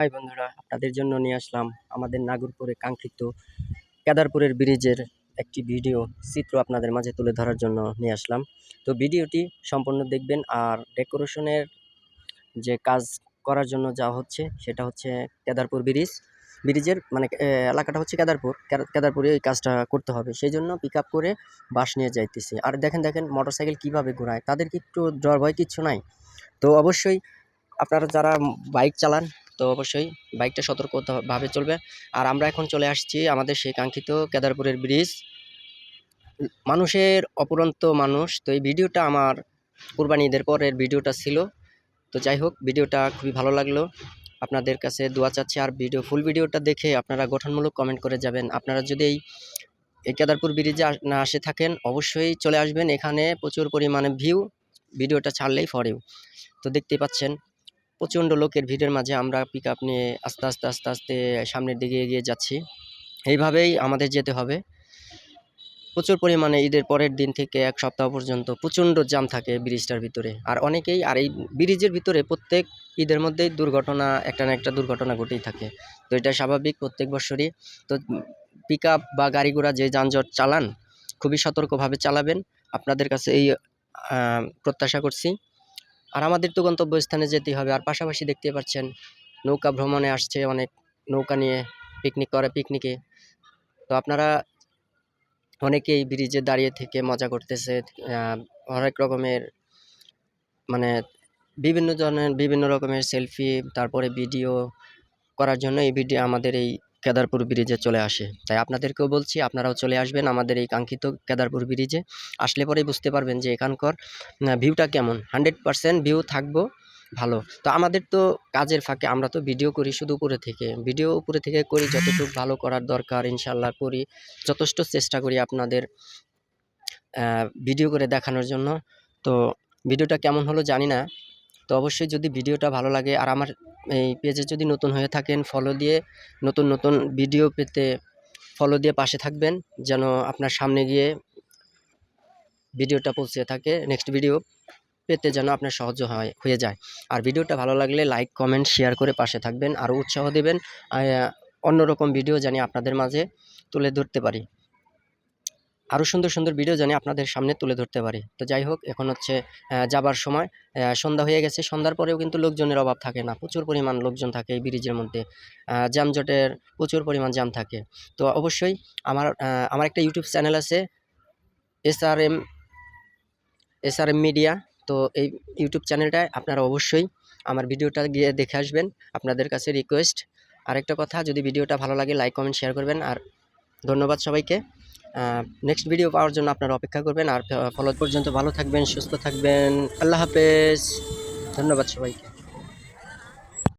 High বন্ধুরা, আপনাদের জন্য নিয়ে আসলাম আমাদের নাগরপুরে কাঙ্ক্ষিত কেদারপুরের ব্রিজের একটি ভিডিও চিত্র আপনাদের মাঝে তুলে ধরার জন্য নিয়ে আসলাম। তো ভিডিওটি সম্পূর্ণ দেখবেন। আর ডেকোরেশনের যে কাজ করার জন্য যা হচ্ছে সেটা হচ্ছে কেদারপুর ব্রিজের মানে এলাকাটা হচ্ছে কেদারপুরে এই কাজটা করতে হবে, সেই জন্য পিক আপ করে বাস নিয়ে যাইতেছি। আর দেখেন মোটরসাইকেল কীভাবে ঘোরায়, তাদের কি একটু ডর ভয় কিচ্ছু নাই। তো অবশ্যই আপনারা যারা বাইক চালান, তো অবশ্যই বাইকটা সতর্কভাবে চলবে। আর আমরা এখন চলে আসছি আমাদের সেই কাঙ্ক্ষিত কেদারপুরের ব্রিজ। মানুষের অপুরন্ত মানুষ। তো এই ভিডিওটা আমার কুরবানি ঈদের পরের ভিডিওটা ছিল। তো যাই হোক, ভিডিওটা খুবই ভালো লাগলো। আপনাদের কাছে দোয়া চাচ্ছি। আর ফুল ভিডিওটা দেখে আপনারা গঠনমূলক কমেন্ট করে যাবেন। আপনারা যদি এই কেদারপুর ব্রিজে না আসে থাকেন, অবশ্যই চলে আসবেন। এখানে প্রচুর পরিমাণে ভিডিওটা ছাড়লেই ফরেও। তো দেখতেই পাচ্ছেন প্রচণ্ড লোকের ভিড়ের মাঝে আমরা পিক আপ নিয়ে আস্তে আস্তে সামনের দিকে এগিয়ে যাচ্ছি। এইভাবেই আমাদের যেতে হবে। প্রচুর পরিমাণে ঈদের পরের দিন থেকে এক সপ্তাহ পর্যন্ত প্রচণ্ড জ্যাম থাকে ব্রিজটার ভিতরে। আর এই ব্রিজের ভিতরে প্রত্যেক ঈদের মধ্যেই একটা না একটা দুর্ঘটনা ঘটেই থাকে। তো এটা স্বাভাবিক প্রত্যেক বছরই। তো পিক আপ বা গাড়ি ঘোড়া যে যানজট চালান, খুবই সতর্কভাবে চালাবেন। আপনাদের কাছে এই প্রত্যাশা করছি। আর আমাদের তো গন্তব্যস্থানে যেতেই হবে। আর পাশাপাশি দেখতে পাচ্ছেন নৌকা ভ্রমণে আসছে অনেক, নৌকা নিয়ে পিকনিকে। তো আপনারা অনেকেই ব্রিজে দাঁড়িয়ে থেকে মজা করতেছে। অনেক রকমের মানে বিভিন্ন রকমের সেলফি, তারপরে ভিডিও করার জন্য আমাদের এই কেদারপুর ব্রিজে চলে আসে। তাই আপনাদেরকেও বলছি, আপনারাও চলে আসবেন আমাদের এই কাঙ্ক্ষিত কেদারপুর ব্রিজে। আসলে পরেই বুঝতে পারবেন যে এখানকার ভিউটা কেমন। 100% ভিউ থাকবো ভালো। তো আমাদের তো কাজের ফাঁকে আমরা তো ভিডিও করি শুধু উপরে থেকে করি, যতটুকু ভালো করার দরকার ইনশাল্লাহ করি। যথেষ্ট চেষ্টা করি আপনাদের ভিডিও করে দেখানোর জন্য। তো ভিডিওটা কেমন হলো জানি না। তো অবশ্যই যদি ভিডিওটা ভালো লাগে, আর আমার এই পেজে যদি নতুন হয়ে থাকেন, ফলো দিয়ে নতুন ভিডিও পেতে ফলো দিয়ে পাশে থাকবেন, যেন আপনার সামনে গিয়ে ভিডিওটা পৌঁছে থাকে। নেক্সট ভিডিও পেতে যেন আপনার সহজ হয়ে যায়। আর ভিডিওটা ভালো লাগলে লাইক কমেন্ট শেয়ার করে পাশে থাকবেন, আরও উৎসাহ দেবেন। অন্যরকম ভিডিও জানি আপনাদের মাঝে তুলে ধরতে পারি, আরও সুন্দর ভিডিও জানি আপনাদের সামনে তুলে ধরতে পারি। তো যাই হোক, এখন হচ্ছে যাবার সময়। সন্ধ্যা হয়ে গেছে। সন্ধ্যার পরেও কিন্তু লোকজনের অভাব থাকে না, প্রচুর পরিমাণ লোকজন থাকে এই ব্রিজের মধ্যে। যানজটের প্রচুর পরিমাণ জ্যাম থাকে। তো অবশ্যই আমার একটা ইউটিউব চ্যানেল আছে, এসআরএম মিডিয়া। তো এই ইউটিউব চ্যানেলটায় আপনারা অবশ্যই আমার ভিডিওটা গিয়ে দেখে আসবেন। আপনাদের কাছে রিকোয়েস্ট। আরেকটা কথা, যদি ভিডিওটা ভালো লাগে লাইক কমেন্ট শেয়ার করবেন। আর ধন্যবাদ সবাইকে। নেক্সট ভিডিও পাওয়ার জন্য আপনারা অপেক্ষা করবেন। আর ফলো পর্যন্ত ভালো থাকবেন, সুস্থ থাকবেন। আল্লাহ হাফেজ। ধন্যবাদ সবাইকে।